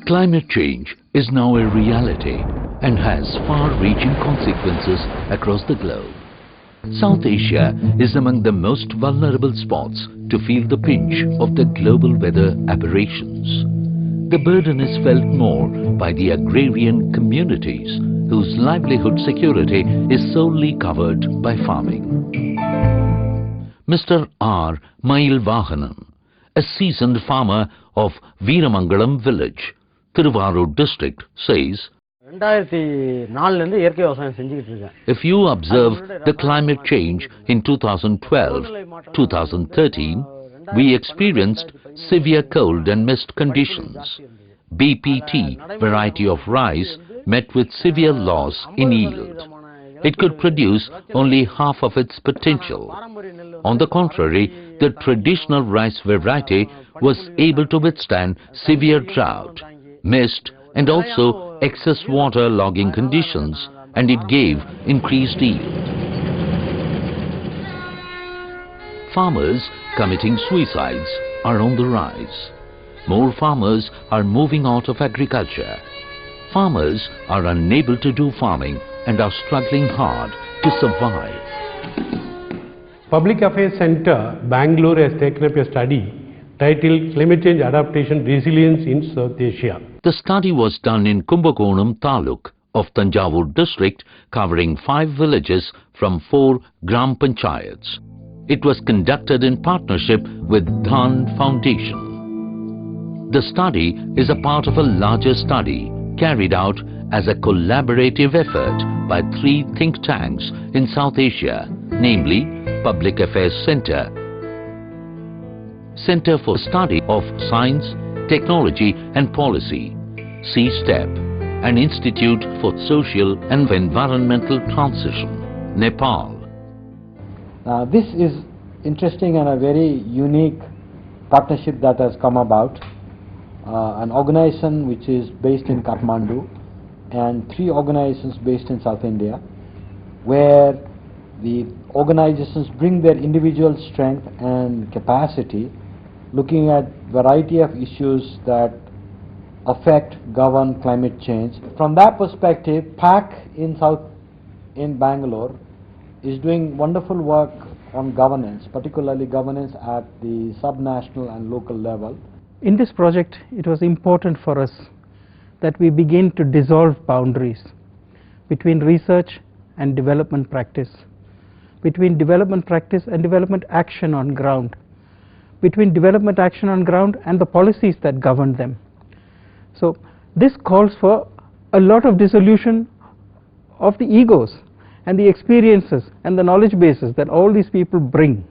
Climate change is now a reality and has far-reaching consequences across the globe. South Asia is among the most vulnerable spots to feel the pinch of the global weather aberrations. The burden is felt more by the agrarian communities whose livelihood security is solely covered by farming. Mr. R. Mailvahanam, a seasoned farmer of Veeramangalam village, Thiruvarur district, says, if you observe the climate change in 2012-2013, we experienced severe cold and mist conditions. BPT variety of rice met with severe loss in yield. It could produce only half of its potential. On the contrary, the traditional rice variety was able to withstand severe drought, mist and also excess water logging conditions, and it gave increased yield. Farmers committing suicides are on the rise. More farmers are moving out of agriculture. Farmers are unable to do farming and are struggling hard to survive. Public Affairs Center, Bangalore has taken up a study titled Climate Change Adaptation Resilience in South Asia. The study was done in Kumbakonam Taluk of Thanjavur district, covering 5 villages from 4 Gram Panchayats. It was conducted in partnership with Dhan Foundation. The study is a part of a larger study carried out as a collaborative effort by 3 think tanks in South Asia, namely Public Affairs Center, Center for Study of Science, Technology and Policy, C-STEP, and Institute for Social and Environmental Transition, Nepal. This is interesting and a very unique partnership that has come about. An organization which is based in Kathmandu and 3 organizations based in South India, where the organizations bring their individual strength and capacity, looking at variety of issues that affect, govern climate change. From that perspective, PAC in Bangalore is doing wonderful work on governance, particularly governance at the subnational and local level. In this project, it was important for us that we begin to dissolve boundaries between research and development practice, between development practice and development action on ground, between development action on ground and the policies that govern them. So this calls for a lot of dissolution of the egos and the experiences and the knowledge bases that all these people bring,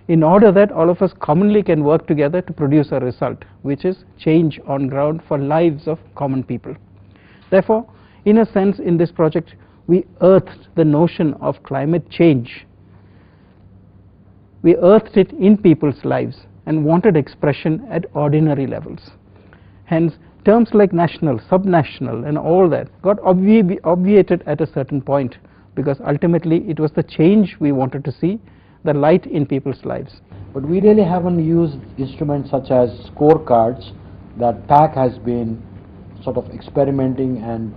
in order that all of us commonly can work together to produce a result, which is change on ground for lives of common people. Therefore, in a sense, in this project, we earthed the notion of climate change. We earthed it in people's lives and wanted expression at ordinary levels. Hence, terms like national, subnational and all that got obviated at a certain point, because ultimately it was the change we wanted to see, the light in people's lives. But we really haven't used instruments such as scorecards that PAC has been sort of experimenting and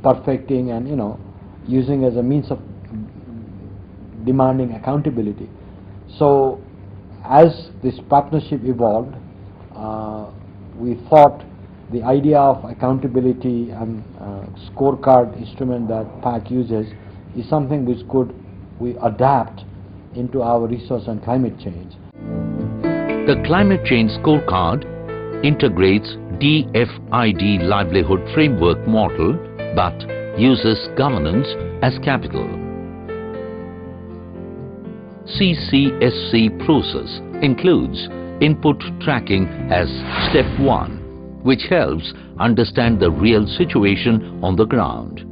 perfecting and using as a means of demanding accountability. So as this partnership evolved, we thought the idea of accountability and scorecard instrument that PAC uses is something which we adapt into our resource and climate change. The Climate Change Scorecard integrates DFID livelihood framework model but uses governance as capital. CCSC process includes input tracking as step 1, which helps understand the real situation on the ground.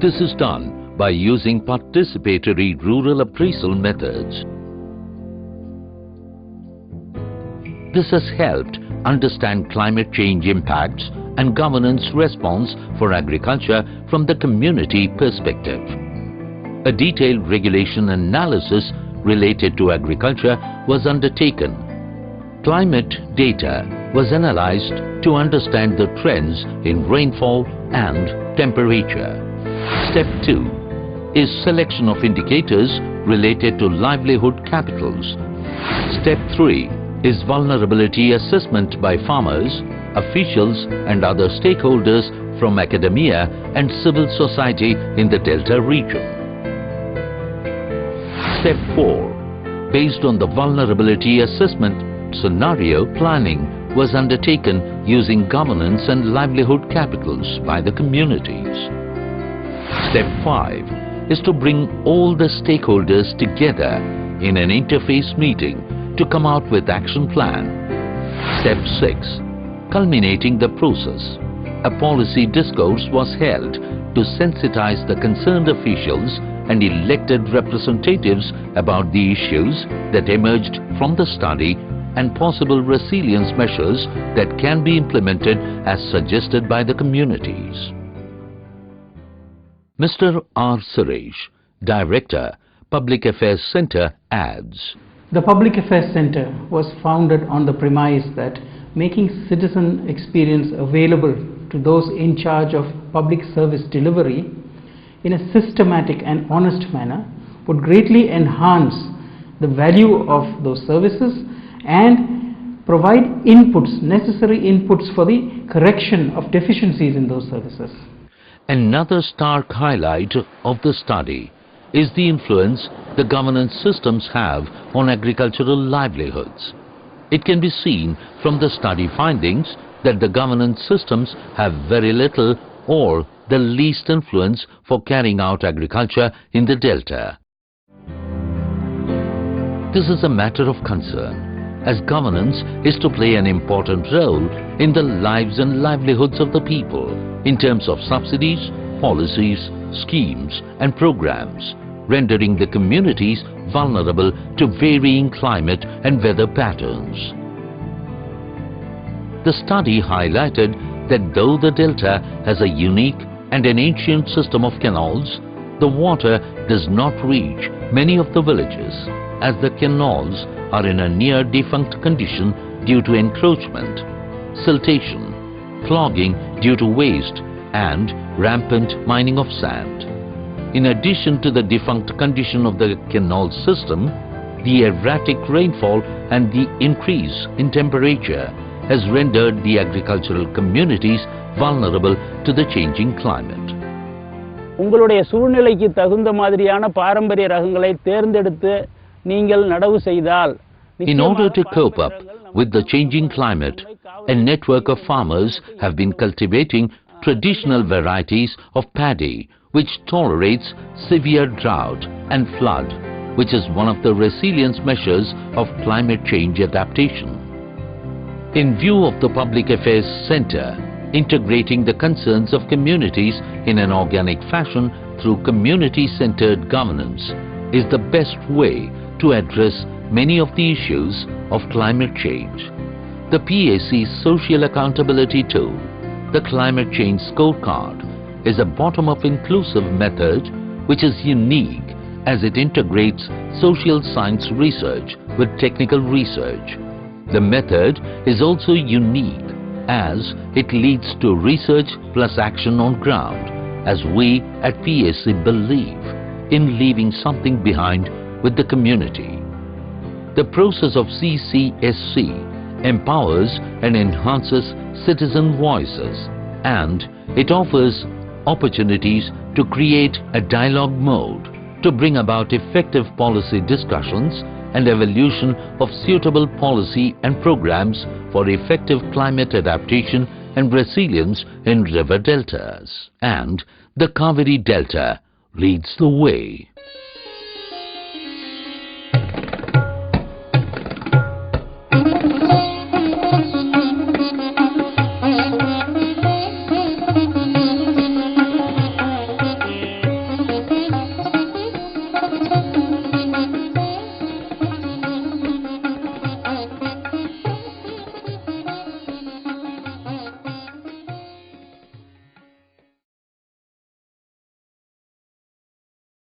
This is done by using participatory rural appraisal methods. This has helped understand climate change impacts and governance response for agriculture from the community perspective. A detailed regulation analysis related to agriculture was undertaken. Climate data was analyzed to understand the trends in rainfall and temperature. Step 2 is selection of indicators related to livelihood capitals. Step 3 is vulnerability assessment by farmers, officials and other stakeholders from academia and civil society in the Delta region. Step 4. Based on the vulnerability assessment, scenario planning was undertaken using governance and livelihood capitals by the communities. Step 5 is to bring all the stakeholders together in an interface meeting to come out with action plan. Step 6. Culminating the process, a policy discourse was held to sensitize the concerned officials and elected representatives about the issues that emerged from the study and possible resilience measures that can be implemented as suggested by the communities. Mr. R. Suresh, Director, Public Affairs Center, adds, The Public Affairs Center was founded on the premise that making citizen experience available to those in charge of public service delivery in a systematic and honest manner would greatly enhance the value of those services and provide inputs, necessary inputs for the correction of deficiencies in those services. Another stark highlight of the study is the influence the governance systems have on agricultural livelihoods. It can be seen from the study findings that the governance systems have very little or the least influence for carrying out agriculture in the Delta. This is a matter of concern, as governance is to play an important role in the lives and livelihoods of the people in terms of subsidies, policies, schemes and programs, rendering the communities vulnerable to varying climate and weather patterns. The study highlighted that though the Delta has a unique and an ancient system of canals, the water does not reach many of the villages, as the canals are in a near defunct condition due to encroachment, siltation, clogging due to waste and rampant mining of sand. In addition to the defunct condition of the canal system, the erratic rainfall and the increase in temperature has rendered the agricultural communities vulnerable to the changing climate. உங்களுடைய சூழ்நிலைக்கு தகுந்த மாதிரியான பாரம்பரிய ரகங்களை தேர்ந்தெடுத்து நீங்கள் நடவு செய்தால் In order to cope up with the changing climate, a network of farmers have been cultivating traditional varieties of paddy which tolerates severe drought and flood, which is one of the resilience measures of climate change adaptation. In view of the Public Affairs Center, integrating the concerns of communities in an organic fashion through community-centered governance is the best way to address many of the issues of climate change. The PAC's Social Accountability Tool, the Climate Change Scorecard, is a bottom-up inclusive method which is unique as it integrates social science research with technical research. The method is also unique as it leads to research plus action on ground, as we at PAC believe in leaving something behind with the community. The process of CCSC empowers and enhances citizen voices, and it offers opportunities to create a dialogue mode to bring about effective policy discussions and evolution of suitable policy and programs for effective climate adaptation and resilience in river deltas. And the Cauvery Delta leads the way.